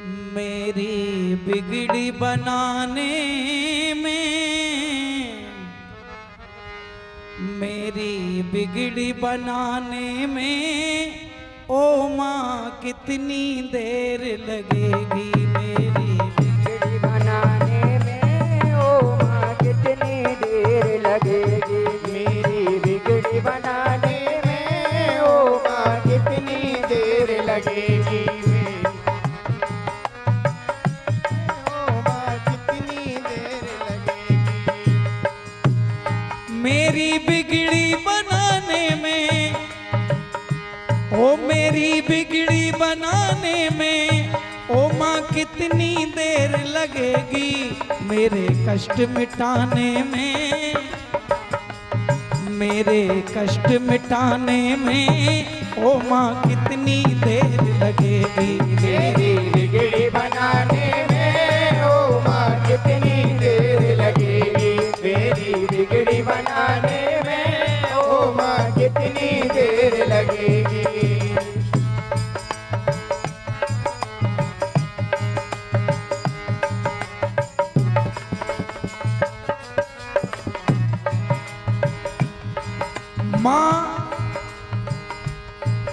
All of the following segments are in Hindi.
मेरी बिगड़ी बनाने में, मेरी बिगड़ी बनाने में ओ माँ कितनी देर लगेगी। मेरी बिगड़ी बनाने में ओ माँ कितनी देर लगेगी। मेरी बिगड़ी बनाने में ओ माँ कितनी देर लगेगी। मेरी बिगड़ी बनाने में, ओ मेरी बिगड़ी बनाने में ओ माँ कितनी देर लगेगी। मेरे कष्ट मिटाने में, मेरे कष्ट मिटाने में ओ माँ कितनी देर लगेगी। मेरी बिगड़ी बनाने में ओ माँ कितनी देर लगेगी। मेरी बिगड़ी बनाने में ओ माँ कितनी देर लगेगी। माँ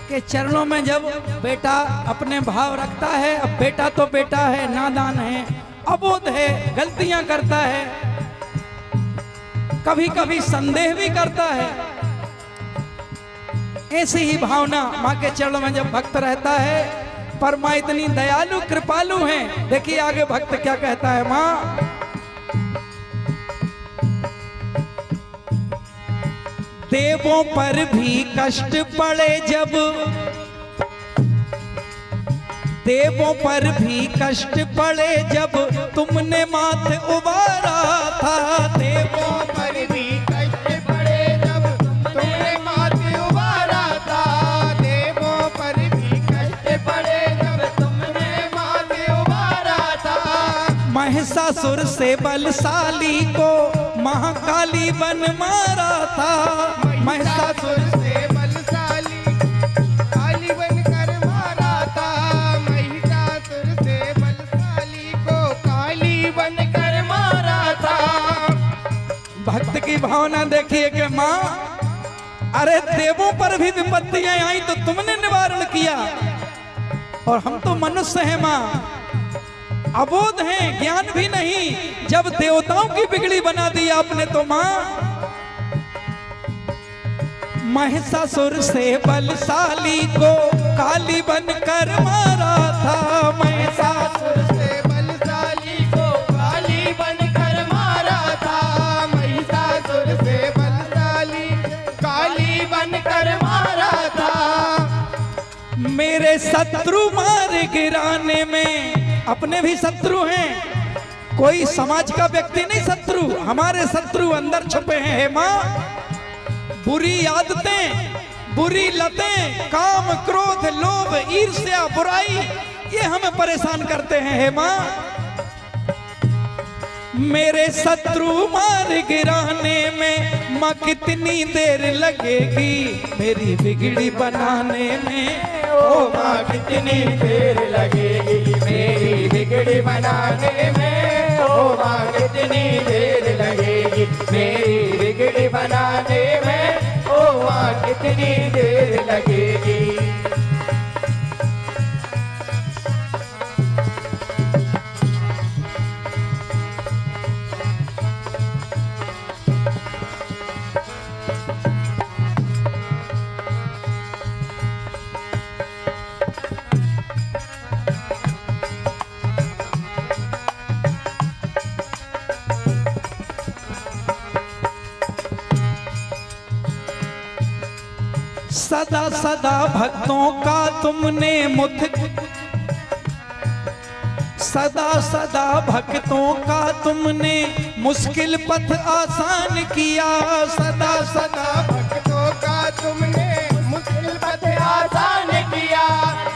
के चरणों में जब बेटा अपने भाव रखता है, अब बेटा तो बेटा है, नादान है, अबोध है, गलतियां करता है, कभी कभी संदेह भी करता है। ऐसी ही भावना माँ के चरणों में जब भक्त रहता है, पर माँ इतनी दयालु कृपालु है। देखिए आगे भक्त क्या कहता है। माँ देवों पर भी कष्ट पड़े जब, देवों पर भी कष्ट पड़े जब तुमने माथ उबारा था। देवों पर भी कष्ट पड़े जब तुमने माथ उबारा था। देवों पर भी कष्ट पड़े जब तुमने माथ उबारा था। महिषासुर से बलशाली को महाकाली बन मारा था। महिषासुर से बलशाली काली बनकर मारा था। महिषासुर से बलशाली को काली बनकर मारा था। भक्त की भावना देखिए कि माँ, अरे देवों पर भी विपत्तियां आई तो तुमने निवारण किया, और हम तो मनुष्य हैं माँ, अबोध हैं, ज्ञान भी नहीं, जब देवताओं की बिगड़ी बना दी आपने तो माँ। महिषासुर से बलशाली को काली बनकर मारा था। महिषासुर से बलशाली को काली बनकर मारा था। महिषासुर से बलशाली काली बनकर मारा था। मेरे शत्रु मार गिराने में, अपने भी शत्रु हैं, कोई समाज का व्यक्ति नहीं शत्रु, हमारे शत्रु अंदर छुपे हैं। हे माँ, बुरी आदतें, बुरी लतें, काम क्रोध लोभ ईर्ष्या बुराई, ये हमें परेशान करते हैं। हे माँ, मेरे शत्रु मार गिराने में माँ कितनी देर लगेगी। मेरी बिगड़ी बनाने में ओ माँ कितनी देर लगेगी। मेरी बिगड़ी बनाने में ओ माँ कितनी देर लगेगी। मेरी बिगड़ी बनाने में ओ माँ कितनी देर लगेगी। सदा सदा भक्तों का तुमने मुख, सदा सदा भक्तों का तुमने मुश्किल पथ आसान किया। सदा सदा भक्तों का तुमने मुश्किल पथ आसान किया।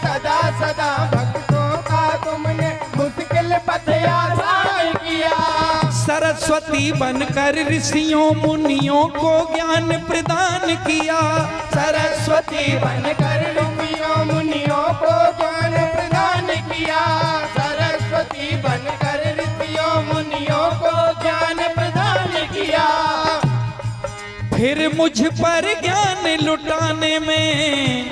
सदा सदा भक्तों का तुमने मुश्किल पथ आसान किया। सरस्वती बनकर ऋषियों मुनियों को ज्ञान प्रदान किया। सरस्वती बनकर ऋषियों मुनियों को ज्ञान प्रदान किया। फिर मुझ पर ज्ञान लुटाने में,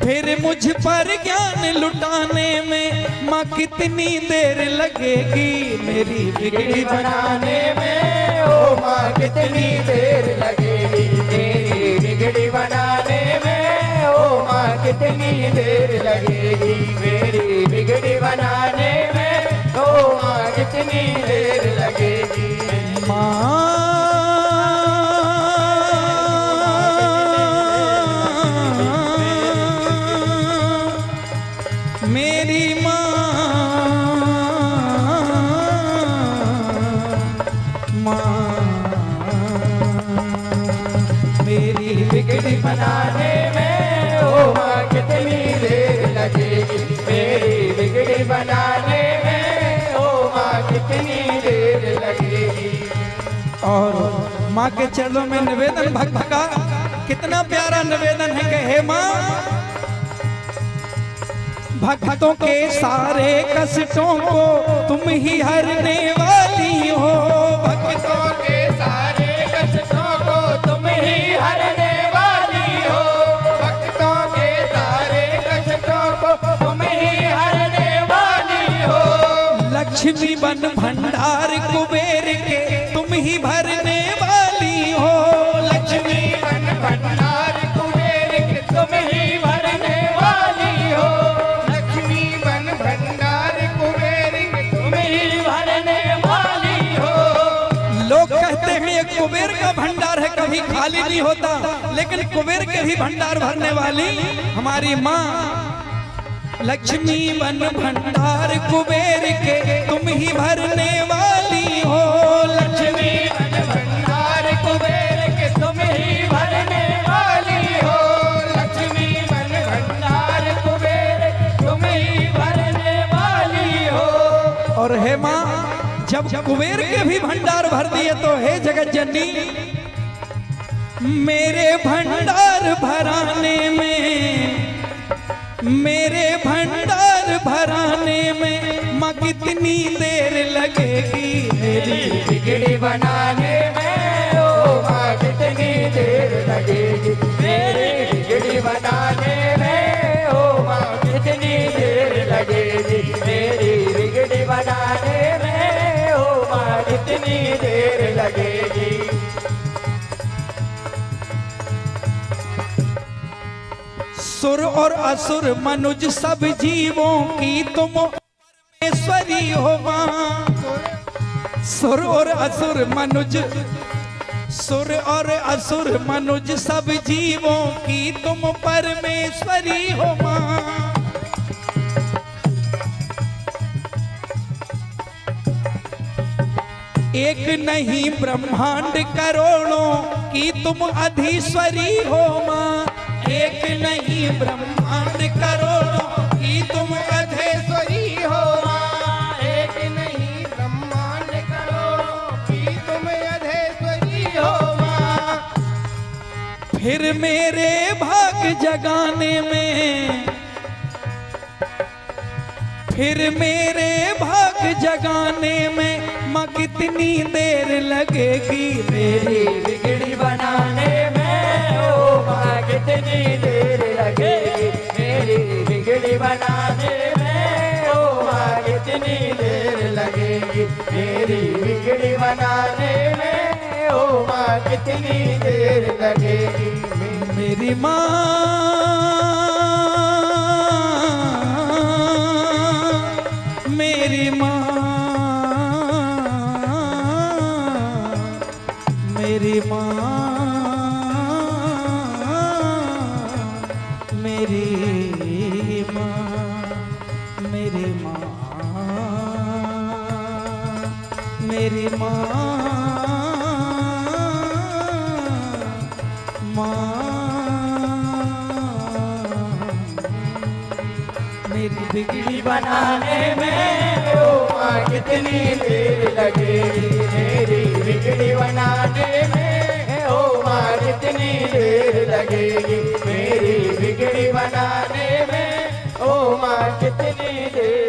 फिर मुझ पर ज्ञान लुटाने में माँ कितनी देर लगेगी मेरी बिगड़ी बनाने में। ओ माँ कितनी देर लगेगी मेरी बिगड़ी बनाने में। ओ माँ कितनी देर लगेगी मेरी बिगड़ी बनाने में। ओ माँ कितनी देर लगेगी माँ। मेरी मेरी बिगड़ी बनाने में। ओ माँ कितनी देर लगेगी मेरी बिगड़ी बनाने में। ओ माँ कितनी देर लगेगी। और माँ के चरणों में निवेदन भक्त का कितना प्यारा निवेदन है कि हे माँ, भक्तों के सारे कष्टों को तुम ही हरने वाली हो। भक्तों के सारे कष्टों को तुम ही हरने वाली हो। भक्तों के सारे कष्टों को तुम ही हरने वाली हो। लक्ष्मी बन भंडार कुबेर के तुम ही भरने वाली हो। लक्ष्मी बन भंडार कुबेर के तुम ही भरने वाली हो। लक्ष्मी बन भंडार कुबेर के तुम ही भरने वाली हो। लोग कहते हैं ये कुबेर का भंडार है, कभी खाली नहीं होता, लेकिन कुबेर के भी भंडार भरने वाली हमारी माँ। लक्ष्मी बन भंडार कुबेर के तुम ही भरने वाली हो। लक्ष्मी बन भंडार कुबेर के तुम ही भरने वाली हो। लक्ष्मी बन भंडार कुबेर तुम ही भरने वाली हो। और हे माँ, जब कुबेर के भी भंडार भर दिए तो हे जगत जननी, मेरे भंडार भराने में, मेरे भंडार भराने में माँ कितनी देर लगेगी मेरी बिगड़ी बनाने में। ओ माँ कितनी देर लगेगी मेरी बिगड़ी बनाने में। ओ माँ कितनी देर लगेगी मेरी बिगड़ी बनाने में। ओ माँ कितनी देर लगेगी। सुर और असुर मनुज सब जीवों की तुम परमेश्वरी हो माँ। सुर और असुर मनुज, सुर और असुर मनुज सब जीवों की तुम परमेश्वरी हो माँ। एक नहीं ब्रह्मांड करोड़ों की तुम अधीश्वरी हो माँ। एक नहीं ब्रह्मांड करोड़ों की तुम अधीश्वरी हो माँ। एक नहीं ब्रह्मांड करोड़ों की तुम अधीश्वरी हो माँ। फिर मेरे भाग जगाने में, फिर मेरे भाग जगाने में माँ कितनी देर लगेगी मेरी बिगड़ी बनाने में। ओ माँ कितनी देर लगेगी मेरी बिगड़ी बनाने में। ओ माँ कितनी देर लगेगी मेरी बिगड़ी बनाने में। ओ माँ कितनी देर लगेगी मेरी माँ। मेरी माँ, मेरी माँ, मेरी माँ, मेरी माँ, मेरी माँ, माँ मेरी बिगड़ी बनाने में। ओ माँ कितनी देर लगेगी मेरी बिगड़ी बनाने में। ओ माँ कितनी देर लगेगी मेरी बिगड़ी बनाने में। ओ माँ कितनी देर